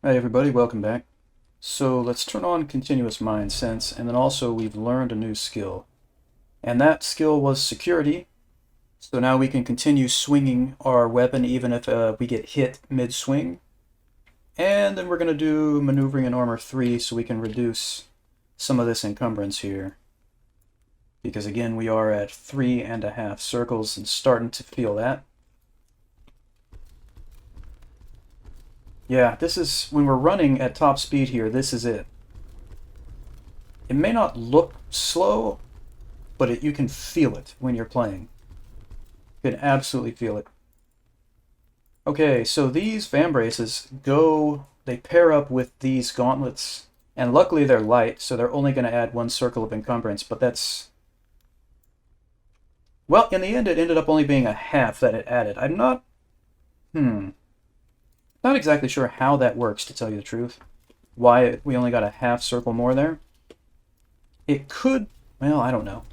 Hi everybody, welcome back. So let's turn on continuous mind sense, and then also we've learned a new skill. And that skill was security. So now we can continue swinging our weapon even if we get hit mid-swing. And then we're going to do maneuvering in armor 3 so we can reduce some of this encumbrance here. Because again, we are at 3.5 circles and starting to feel that. Yeah, this is, when we're running at top speed here, this is it. It may not look slow, but you can feel it when you're playing. You can absolutely feel it. Okay, so these vambraces they pair up with these gauntlets, and luckily they're light, so they're only going to add 1 circle of encumbrance, but that's... Well, in the end it ended up only being a half that it added. I'm not... Not exactly sure how that works, to tell you the truth. Why we only got a half circle more there. It could... Well, I don't know.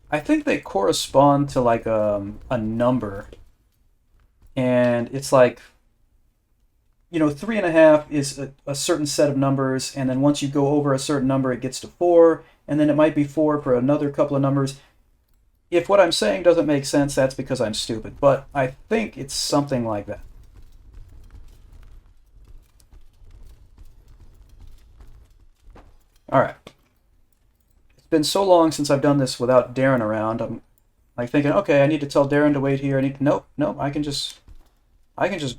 I think they correspond to like a number. And it's like, 3.5 is a certain set of numbers, and then once you go over a certain number, it gets to 4, and then it might be 4 for another couple of numbers. If what I'm saying doesn't make sense, that's because I'm stupid, but I think it's something like that. Alright. It's been so long since I've done this without Darren around. I'm like thinking, okay, I need to tell Darren to wait here. Nope, I can just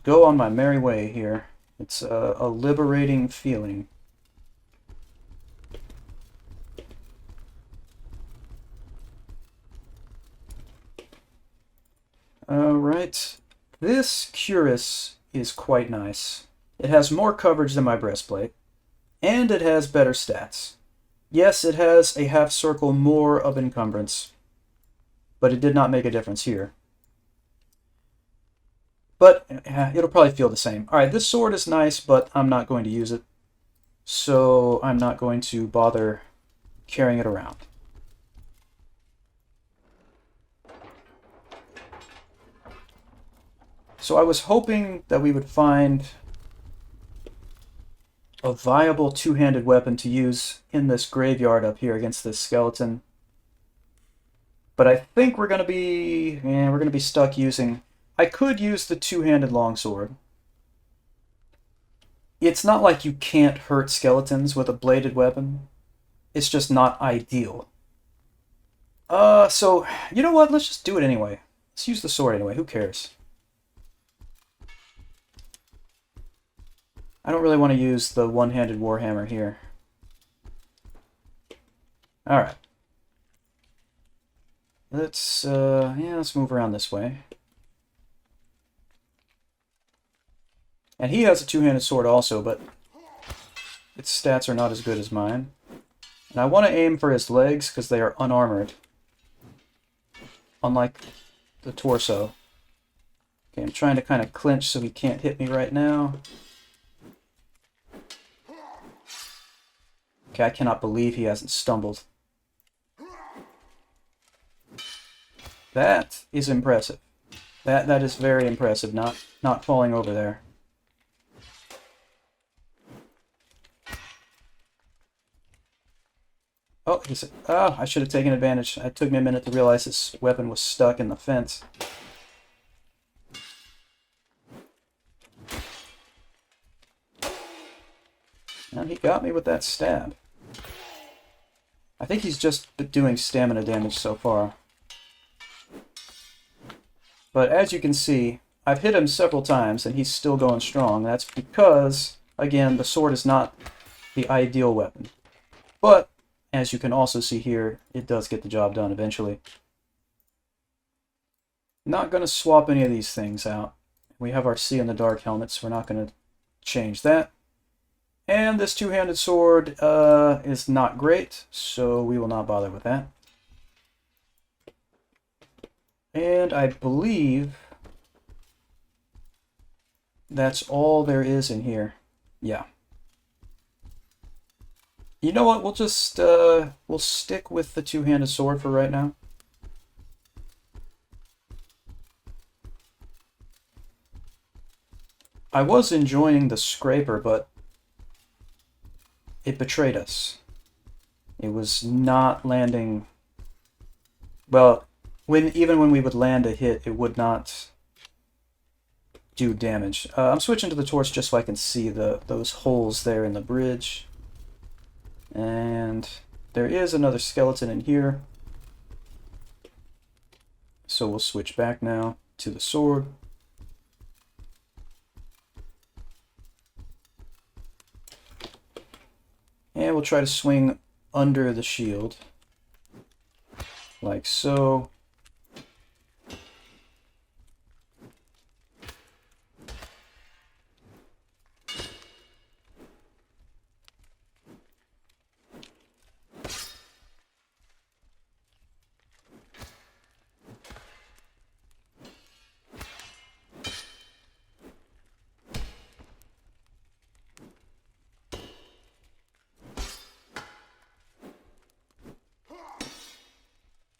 go on my merry way here. It's a liberating feeling. Alright. This cuirass is quite nice. It has more coverage than my breastplate, and it has better stats. Yes, it has a half circle more of encumbrance, but it did not make a difference here. But it'll probably feel the same. Alright, this sword is nice, but I'm not going to use it. So I'm not going to bother carrying it around. So I was hoping that we would find a viable two-handed weapon to use in this graveyard up here against this skeleton. But I think we're gonna be stuck using... I could use the two-handed longsword. It's not like you can't hurt skeletons with a bladed weapon. It's just not ideal. So, you know what? Let's just do it anyway. Let's use the sword anyway. Who cares? I don't really want to use the one-handed warhammer here. Alright. Let's move around this way. And he has a two-handed sword also, but its stats are not as good as mine. And I want to aim for his legs because they are unarmored. Unlike the torso. Okay, I'm trying to kind of clinch so he can't hit me right now. Okay, I cannot believe he hasn't stumbled. That is impressive. That is very impressive, not falling over there. Oh, I should have taken advantage. It took me a minute to realize this weapon was stuck in the fence. And he got me with that stab. I think he's just doing stamina damage so far. But as you can see, I've hit him several times and he's still going strong. That's because, again, the sword is not the ideal weapon. But, as you can also see here, it does get the job done eventually. Not going to swap any of these things out. We have our See in the Dark helmets, we're not going to change that. And this two-handed sword is not great, so we will not bother with that. And I believe that's all there is in here. Yeah. You know what? We'll just we'll stick with the two-handed sword for right now. I was enjoying the scraper, but it betrayed us. It was not landing... Well, even when we would land a hit, it would not do damage. I'm switching to the torch just so I can see those holes there in the bridge. And there is another skeleton in here. So we'll switch back now to the sword. And we'll try to swing under the shield. Like so.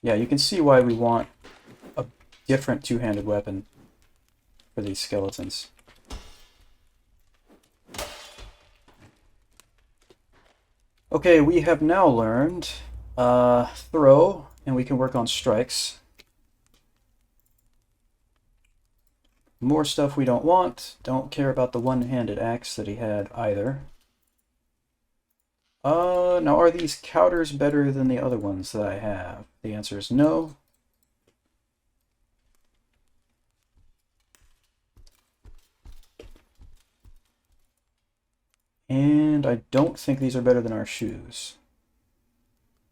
Yeah, you can see why we want a different two-handed weapon for these skeletons. Okay, we have now learned throw, and we can work on strikes. More stuff we don't want. Don't care about the one-handed axe that he had either. Now are these counters better than the other ones that I have? The answer is no. And I don't think these are better than our shoes.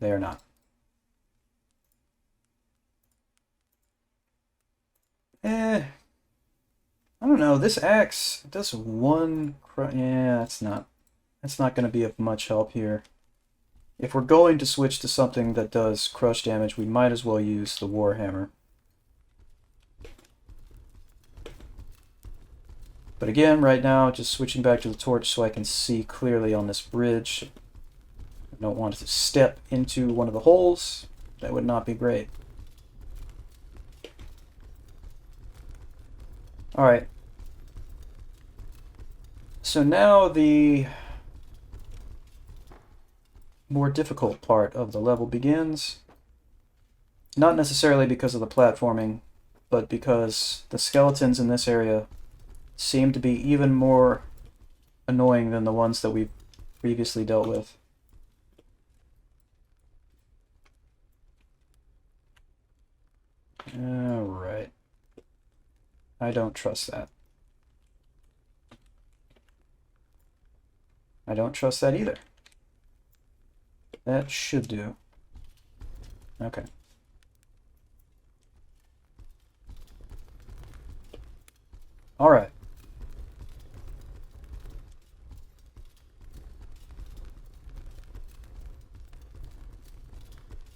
They are not. I don't know. This axe does one... Yeah, that's not going to be of much help here. If we're going to switch to something that does crush damage, we might as well use the Warhammer. But again, right now, just switching back to the torch so I can see clearly on this bridge. I don't want to step into one of the holes. That would not be great. Alright. So now the more difficult part of the level begins. Not necessarily because of the platforming, but because the skeletons in this area seem to be even more annoying than the ones that we've previously dealt with. Alright. I don't trust that. I don't trust that either. That should do. Okay. Alright.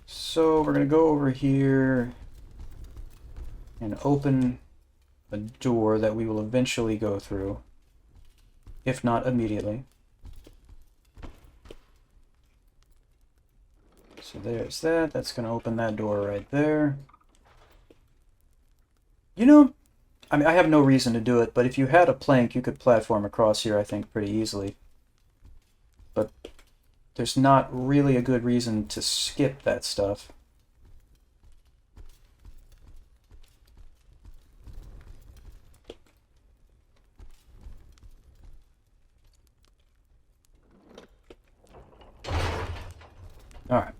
So we're going to go over here and open a door that we will eventually go through, if not immediately. So there's that. That's going to open that door right there. You know, I mean, I have no reason to do it, but if you had a plank, you could platform across here, I think, pretty easily. But there's not really a good reason to skip that stuff. Alright.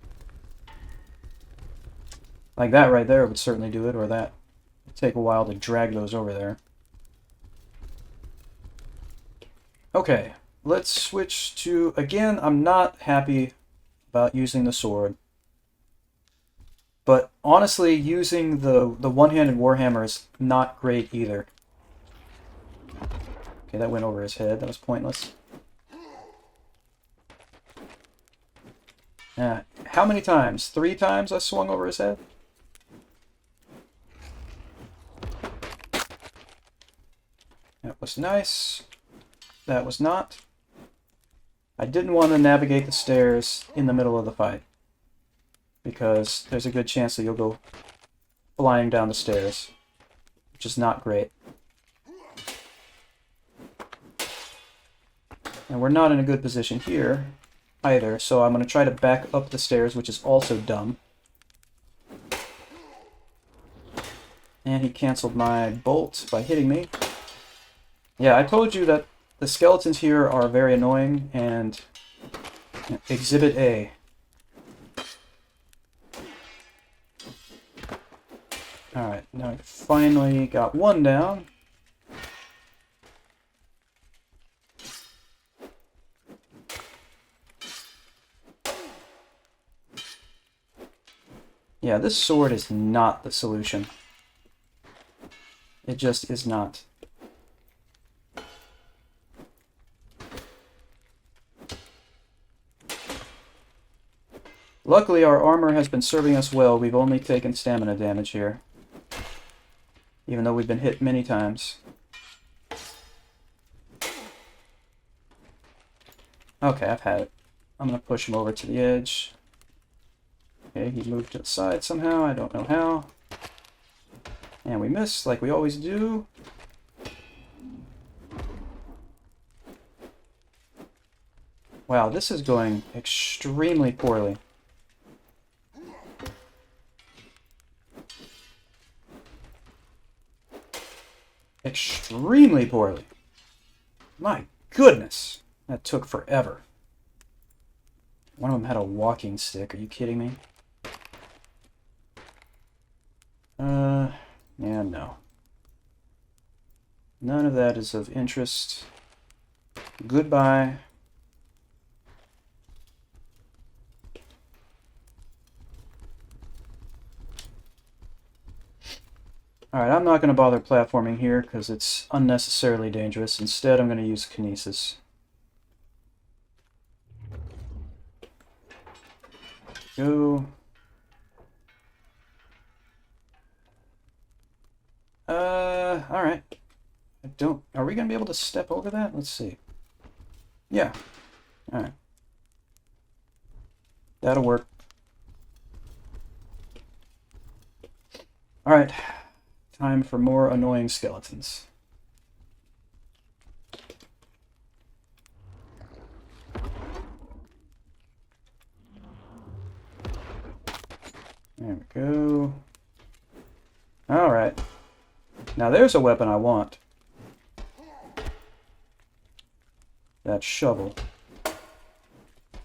Like that right there would certainly do it, or that. It'd take a while to drag those over there. Okay, let's switch to... Again, I'm not happy about using the sword. But honestly, using the one-handed Warhammer is not great either. Okay, that went over his head. That was pointless. How many times? 3 times I swung over his head? That was nice. That was not. I didn't want to navigate the stairs in the middle of the fight, because there's a good chance that you'll go flying down the stairs, which is not great. And we're not in a good position here either, so I'm going to try to back up the stairs, which is also dumb. And he canceled my bolt by hitting me. Yeah, I told you that the skeletons here are very annoying, and Exhibit A. Alright, now I finally got one down. Yeah, this sword is not the solution. It just is not. Luckily, our armor has been serving us well. We've only taken stamina damage here, even though we've been hit many times. Okay, I've had it. I'm going to push him over to the edge. Okay, he moved to the side somehow. I don't know how. And we miss, like we always do. Wow, this is going extremely poorly. Extremely poorly. My goodness. That took forever. One of them had a walking stick. Are you kidding me? Yeah, no. None of that is of interest. Goodbye. Alright, I'm not going to bother platforming here because it's unnecessarily dangerous. Instead, I'm going to use kinesis. Go. Alright. Are we going to be able to step over that? Let's see. Yeah. Alright. That'll work. Alright. Time for more annoying skeletons. There we go. Alright. Now there's a weapon I want. That shovel.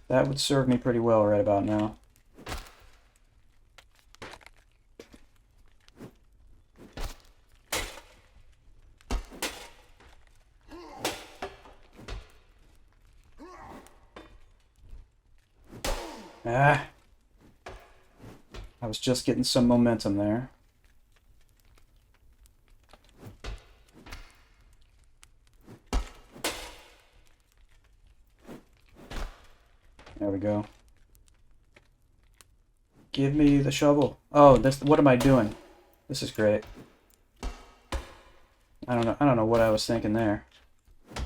That would serve me pretty well right about now. Ah. I was just getting some momentum there. There we go. Give me the shovel. Oh, what am I doing? This is great. I don't know what I was thinking there.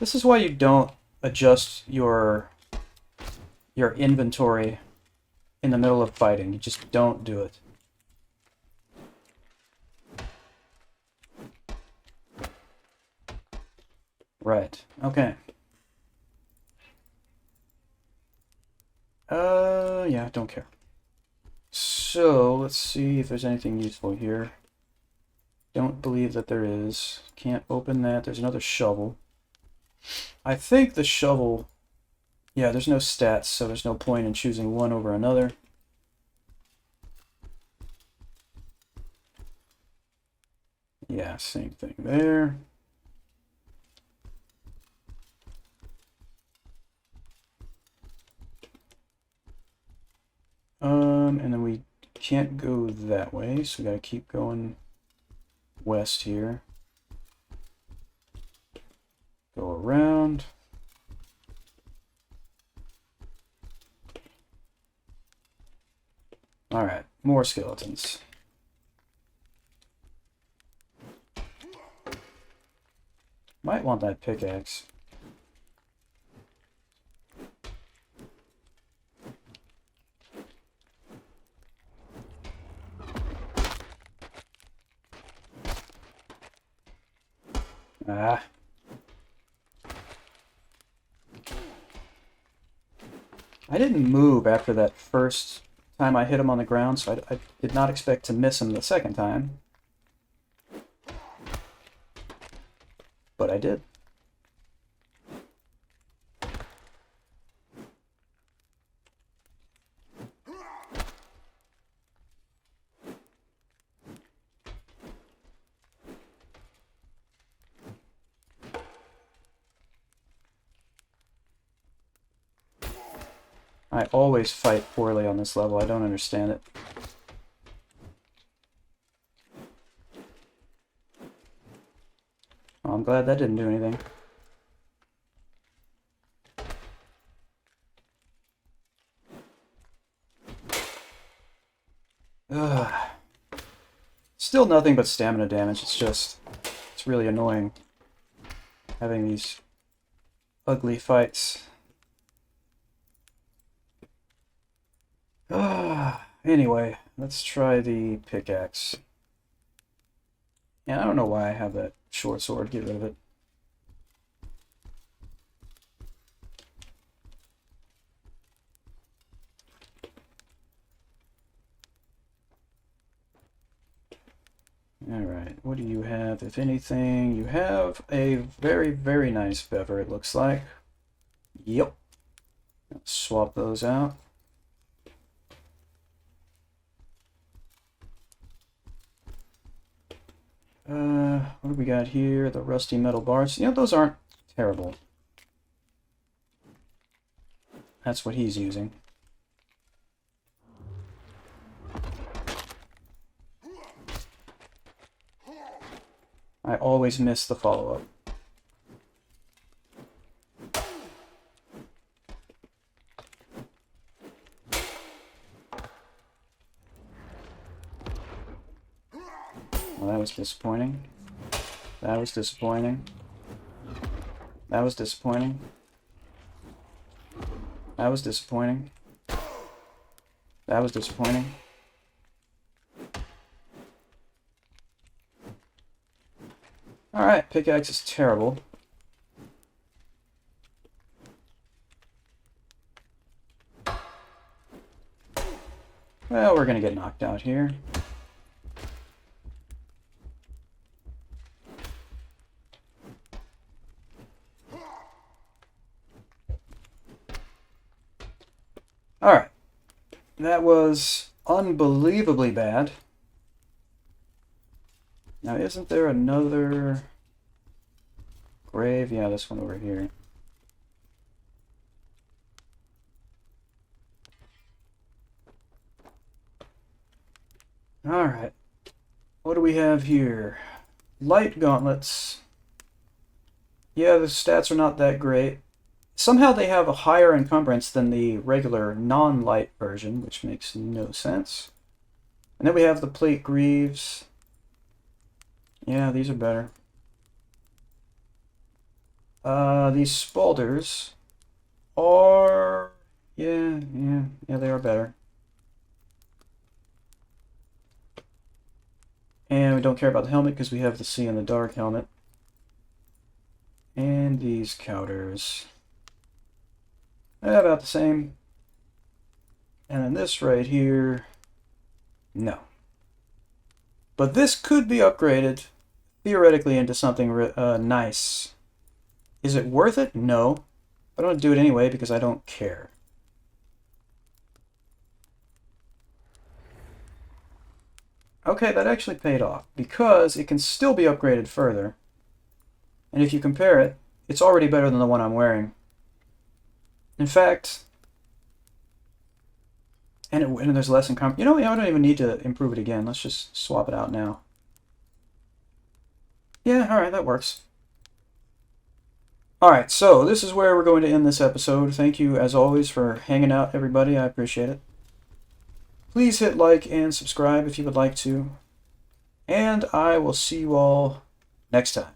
This is why you don't adjust your inventory in the middle of fighting. You just don't do it. Right. Okay. Yeah, don't care. So, let's see if there's anything useful here. Don't believe that there is. Can't open that. There's another shovel. I think the shovel... Yeah, there's no stats, so there's no point in choosing one over another. Yeah, same thing there. And then we can't go that way, so we gotta keep going west here. Go around. Alright, more skeletons. Might want that pickaxe. I didn't move after that first time I hit him on the ground, so I did not expect to miss him the second time. But I did. I always fight poorly on this level. I don't understand it. Oh, I'm glad that didn't do anything. Ugh. Still nothing but stamina damage. It's really annoying having these ugly fights. Anyway, let's try the pickaxe. Yeah, I don't know why I have that short sword. Get rid of it. Alright, what do you have, if anything? You have a very, very nice bever, it looks like. Yep. Let's swap those out. What do we got here? The rusty metal bars. Yeah, those aren't terrible. That's what he's using. I always miss the follow-up. Well, that was disappointing. That was disappointing. That was disappointing. That was disappointing. That was disappointing. Alright, pickaxe is terrible. Well, we're gonna get knocked out here. Alright. That was unbelievably bad. Now, isn't there another grave? Yeah, this one over here. Alright. What do we have here? Light gauntlets. Yeah, the stats are not that great. Somehow they have a higher encumbrance than the regular non-light version, which makes no sense. And then we have the plate greaves. Yeah, these are better. These spaulders are... Yeah, they are better. And we don't care about the helmet because we have the See in the Dark helmet. And these counters. About the same. And then this right here, no. But this could be upgraded, theoretically, into something nice. Is it worth it? No. But I'm going to do it anyway because I don't care. Okay, that actually paid off because it can still be upgraded further. And if you compare it, it's already better than the one I'm wearing. In fact, and there's less encumbrance. You know, I don't even need to improve it again. Let's just swap it out now. Yeah, alright, that works. Alright, so this is where we're going to end this episode. Thank you, as always, for hanging out, everybody. I appreciate it. Please hit like and subscribe if you would like to. And I will see you all next time.